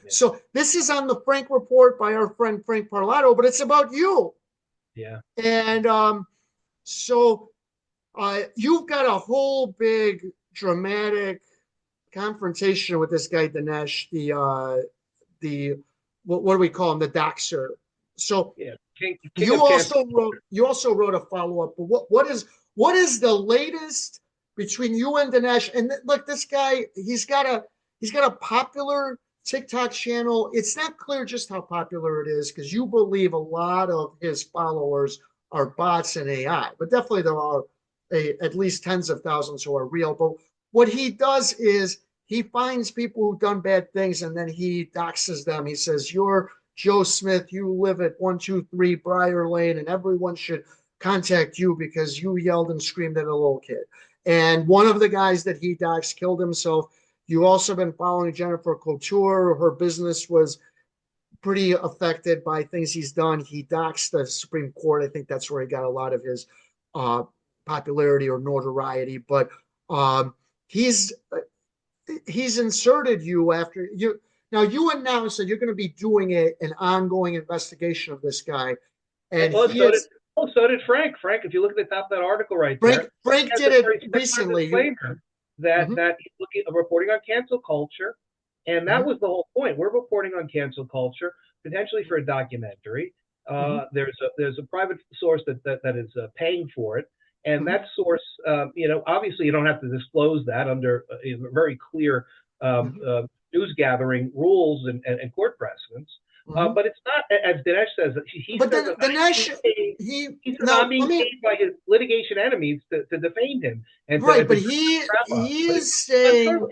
So this is on the Frank Report by our friend Frank Parlato, but it's about you. Yeah. And so you've got a whole big dramatic confrontation with this guy Danesh, the what do we call him, the Doxxer. So Yeah. King of cancel. You also wrote a follow up. But what is the latest between you and Danesh? And look, this guy he's got a popular TikTok channel. It's not clear just how popular it is because you believe a lot of his followers are bots and AI, but definitely there are at least tens of thousands who are real. But what he does is he finds people who've done bad things and then he doxes them. He says, "You're Joe Smith. You live at 123 Briar Lane, and everyone should contact you because you yelled and screamed at a little kid." And one of the guys that he doxed killed himself. You also been following Jennifer Couture. Her business was pretty affected by things he's done. He doxed the Supreme Court. I think that's where he got a lot of his uh, popularity or notoriety. But um, he's he's inserted you after you. Now you announced that you're going to be doing an ongoing investigation of this guy, and Well, he is. so did Frank. Frank, if you look at the top of that article right there, Frank has did a it very similar recently. disclaimer that he's looking reporting on cancel culture, and that was the whole point. We're reporting on cancel culture potentially for a documentary. There's a private source that is paying for it, and that source, obviously you don't have to disclose that under very clear news gathering rules and court precedents. But it's not, as Dinesh says, he But says then Dinesh, I'm being paid by his litigation enemies to defame him. And right, but he's saying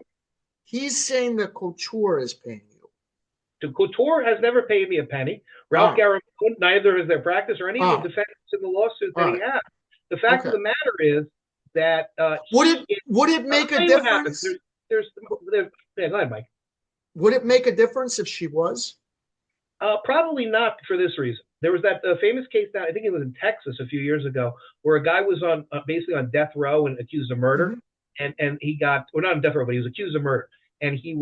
that Couture is paying you. Couture has never paid me a penny. Ralph Garamond, neither is their practice or any of the defendants in the lawsuit that he has. The fact of the matter is that would it make a difference? Yeah, go ahead, Mike. Would it make a difference if she was? Probably not for this reason. There was that famous case down, I think it was in Texas a few years ago, where a guy was on basically on death row and accused of murder, and he got, or not on death row, but he was accused of murder, and he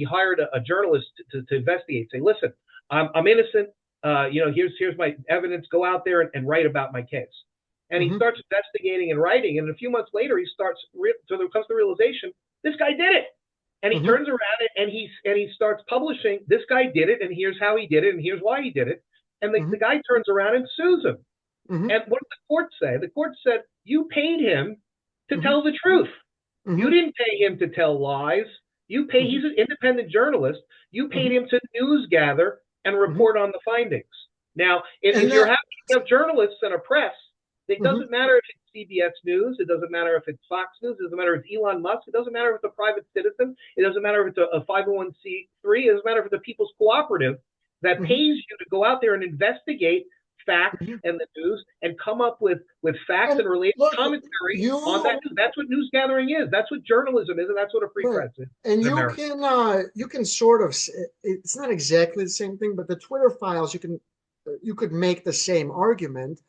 hired a journalist to investigate, say, listen, I'm innocent. Here's my evidence. Go out there and write about my case. And he starts investigating and writing, and a few months later, so there comes the realization, this guy did it. And he turns around and he starts publishing, this guy did it, and here's how he did it, and here's why he did it. And the guy turns around and sues him. And what did the court say? The court said, you paid him to tell the truth. You didn't pay him to tell lies. He's an independent journalist. You paid him to news gather and report on the findings. Now, if you're having to have journalists and a press, it doesn't matter if it's CBS News. It doesn't matter if it's Fox News. It doesn't matter if it's Elon Musk. It doesn't matter if it's a private citizen. It doesn't matter if it's a 501c3. It doesn't matter if it's a people's cooperative that pays you to go out there and investigate facts and the news and come up with facts and related commentary on that news. That's what news gathering is. That's what journalism is, and that's what a free press is. And you can sort of, it's not exactly the same thing, but the Twitter files, you could make the same argument.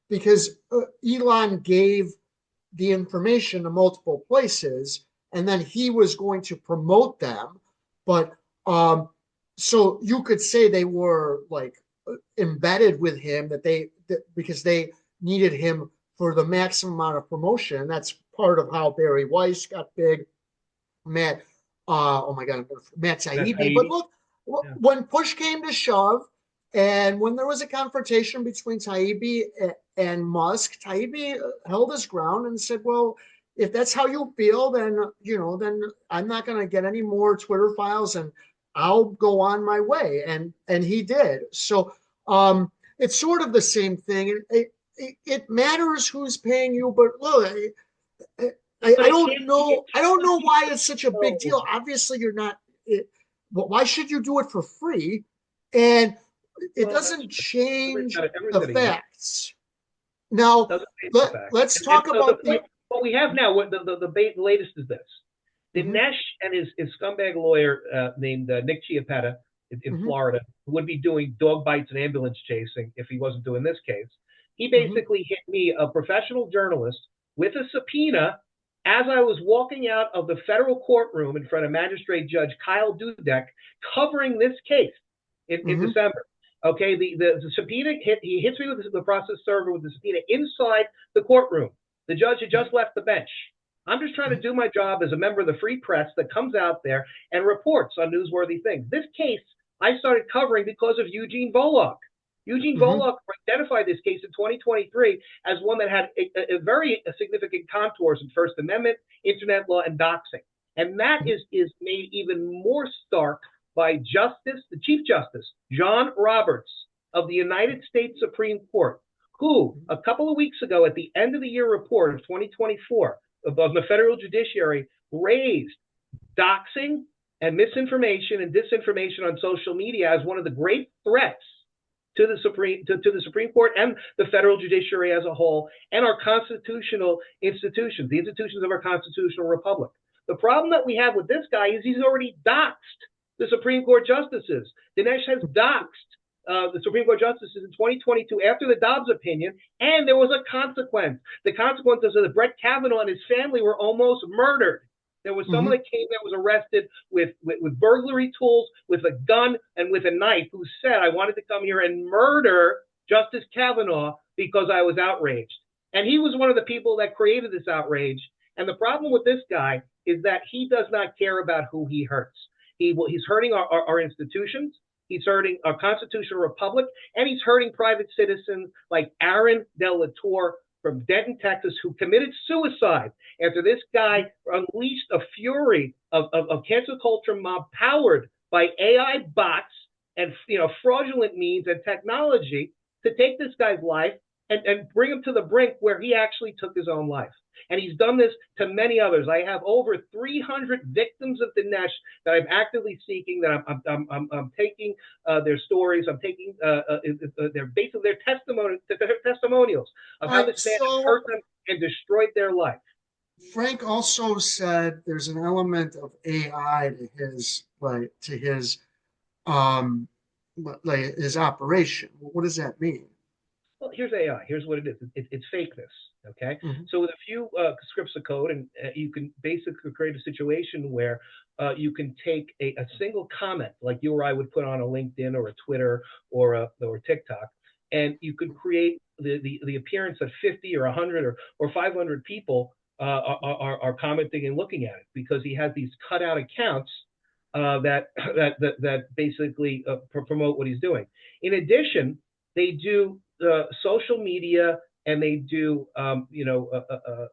Because Elon gave the information to multiple places, and then he was going to promote them. But so you could say they were like embedded with him because they needed him for the maximum amount of promotion. And that's part of how Barry Weiss got big. Matt Taibbi. But look, when push came to shove, and when there was a confrontation between Taibbi and Musk, Taibbi held his ground and said, well, if that's how you feel, then I'm not going to get any more Twitter files and I'll go on my way. And he did. So it's sort of the same thing. It matters who's paying you, but look, I don't know why it's such a big deal. Obviously, you're not. Why should you do it for free? And it doesn't change the facts. Now, let's talk about what we have now. What the latest is this: Dinesh and his scumbag lawyer named Nick Chiappetta in Florida would be doing dog bites and ambulance chasing if he wasn't doing this case. He basically hit me, a professional journalist, with a subpoena as I was walking out of the federal courtroom in front of Magistrate Judge Kyle Dudek covering this case in December. Okay, the subpoena he hits me with the process server with the subpoena inside the courtroom. The judge had just left the bench. I'm just trying to do my job as a member of the free press that comes out there and reports on newsworthy things. This case I started covering because of Eugene Volokh. Eugene Volokh identified this case in 2023 as one that had a very significant contours in First Amendment, Internet law, and doxing. And that is made even more stark by the Chief Justice, John Roberts of the United States Supreme Court, who a couple of weeks ago at the end of the year report of 2024 of the federal judiciary raised doxing and misinformation and disinformation on social media as one of the great threats to the Supreme Court and the federal judiciary as a whole, and our constitutional institutions, the institutions of our constitutional republic. The problem that we have with this guy is he's already doxed the Supreme Court justices. Danesh has doxed the Supreme Court justices in 2022 after the Dobbs opinion, and there was a consequence. The consequence is that Brett Kavanaugh and his family were almost murdered. There was someone that came that was arrested with burglary tools, with a gun, and with a knife, who said, I wanted to come here and murder Justice Kavanaugh because I was outraged. And he was one of the people that created this outrage. And the problem with this guy is that he does not care about who he hurts. He's hurting our institutions. He's hurting our constitutional republic, and he's hurting private citizens like Aaron Delatorre from Denton, Texas, who committed suicide after this guy unleashed a fury of cancel culture mob powered by AI bots and fraudulent means and technology to take this guy's life and bring him to the brink where he actually took his own life. And he's done this to many others. I have over 300 victims of Danesh that I'm actively seeking, that I'm taking their stories. I'm taking their testimonials of how this man hurt them and destroyed their life. Frank also said there's an element of AI to his operation. What does that mean? Well, here's AI. Here's what it is. It's fakeness. Okay. So with a few scripts of code, and you can basically create a situation where you can take a single comment, like you or I would put on a LinkedIn or a Twitter or TikTok, and you could create the appearance that 50 or 100 or 500 people are commenting and looking at it, because he has these cutout accounts that basically promote what he's doing. In addition, they do social media, and they do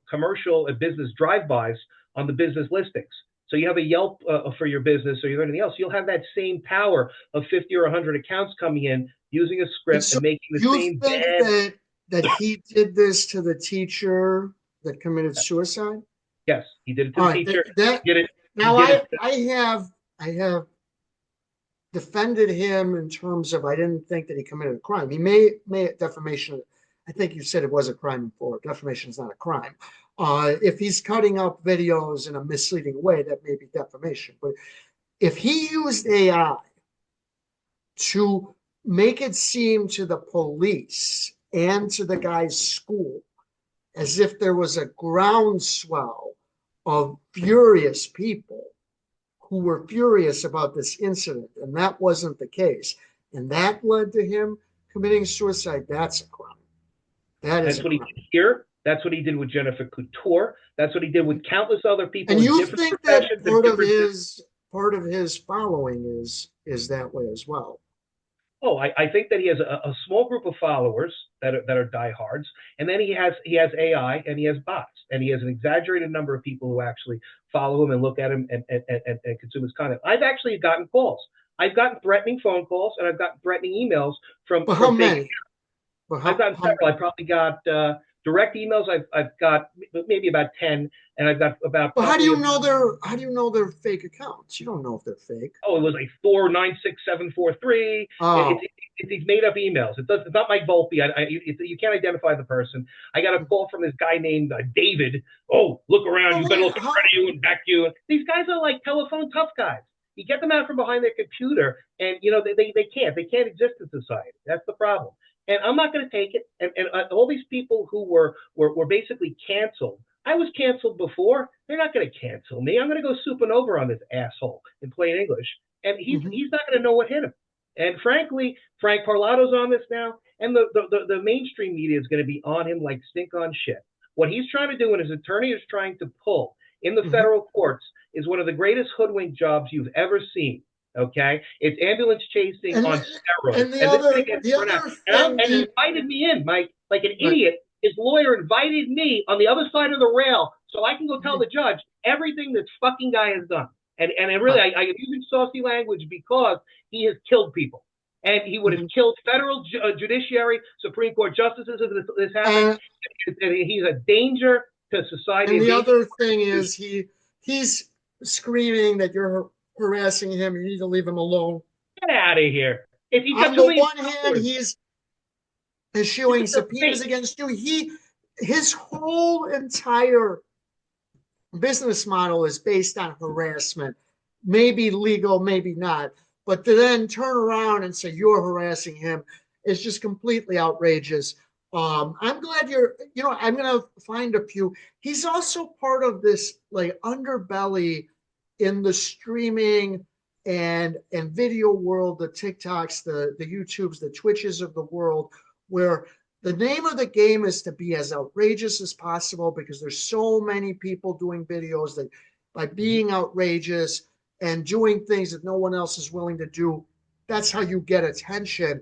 commercial and business drive-bys on the business listings. So you have a Yelp for your business or anything else, you'll have that same power of 50 or 100 accounts coming in using a script and making the same bad. You think that he did this to the teacher that committed suicide? Yes, he did it to the teacher. I have defended him in terms of I didn't think that he committed a crime. He may defamation. I think you said it was a crime in Florida. Defamation is not a crime. If he's cutting up videos in a misleading way, that may be defamation. But if he used AI to make it seem to the police and to the guy's school as if there was a groundswell of furious people who were furious about this incident, and that wasn't the case, and that led to him committing suicide, that's a crime. That's what he did here. That's what he did with Jennifer Couture. That's what he did with countless other people. And you think that part of his following is that way as well? Oh, I think that he has a small group of followers that are diehards, and then he has AI and he has bots, and he has an exaggerated number of people who actually follow him and look at him and consume his content. I've actually gotten calls. I've gotten threatening phone calls, and I've gotten threatening emails from. But how many? I've gotten several. I probably got direct emails. I've got maybe about 10, and I've got about. But how do you know they're fake accounts? You don't know if they're fake. Oh, it was like 496743. It's these made up emails. It's not Mike Volpe. You can't identify the person. I got a call from this guy named David. Oh, look around. You better look in front of you and back you. These guys are like telephone tough guys. You get them out from behind their computer, and they can't exist in society. That's the problem. And I'm not going to take it. And all these people who were basically canceled I was canceled before. They're not going to cancel me. I'm going to go souping over on this asshole in plain English, and he's not going to know what hit him. And frankly, Frank Parlato's on this now, and the mainstream media is going to be on him like stink on shit. What he's trying to do, and his attorney is trying to pull in the federal courts, is one of the greatest hoodwink jobs you've ever seen. Okay, it's ambulance chasing on steroids. And the other thing, and he invited me in, Mike, like an idiot. His lawyer invited me on the other side of the rail so I can go tell the judge everything this fucking guy has done. And really, I am using saucy language because he has killed people. And he would have killed federal judiciary, Supreme Court justices if this happened. And he's a danger to society. And the other thing is he's screaming that you're harassing him. You need to leave him alone. Get out of here. If he on the one hand, he's issuing subpoenas against you. His whole entire business model is based on harassment, maybe legal, maybe not. But to then turn around and say you're harassing him is just completely outrageous. I'm glad I'm going to find a few. He's also part of this like underbelly in the streaming and video world, the TikToks, the YouTubes, the Twitches of the world, where the name of the game is to be as outrageous as possible because there's so many people doing videos that by being outrageous and doing things that no one else is willing to do, that's how you get attention.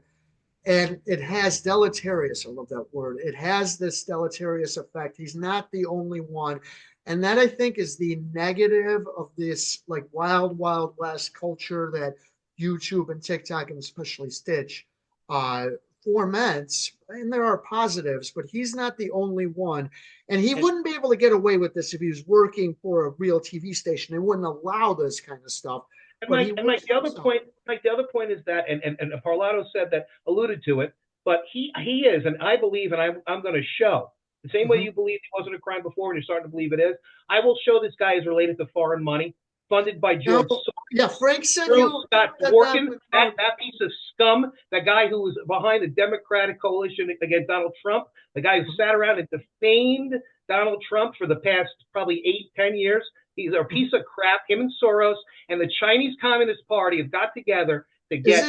And it has deleterious, I love that word, it has this deleterious effect. He's not the only one. And that, I think, is the negative of this like wild, wild west culture that YouTube and TikTok and especially Stitch foments. And there are positives, but he's not the only one. And he wouldn't be able to get away with this if he was working for a real TV station. They wouldn't allow this kind of stuff. And Mike, the other point is that, and Parlato said that, alluded to it, but he is, and I believe, and I'm going to show, the same way you believe it wasn't a crime before and you're starting to believe it is, I will show this guy is related to foreign money, funded by George Soros. Yeah, Frank said Scott Dworkin, that piece of scum, that guy who was behind the Democratic coalition against Donald Trump, the guy who sat around and defamed Donald Trump for the past probably 8-10 years. He's a piece of crap. Him and Soros and the Chinese Communist Party have got together to get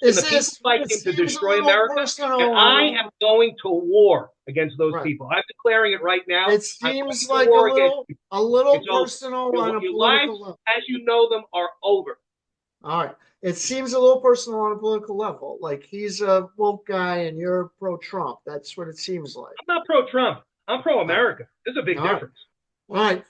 the people like him to destroy America. And I am going to war against those people. I'm declaring it right now. It seems like a little personal on a political level. As you know them, are over. All right. It seems a little personal on a political level. Like he's a woke guy and you're pro-Trump. That's what it seems like. I'm not pro-Trump. I'm pro-America. There's a big difference. All right.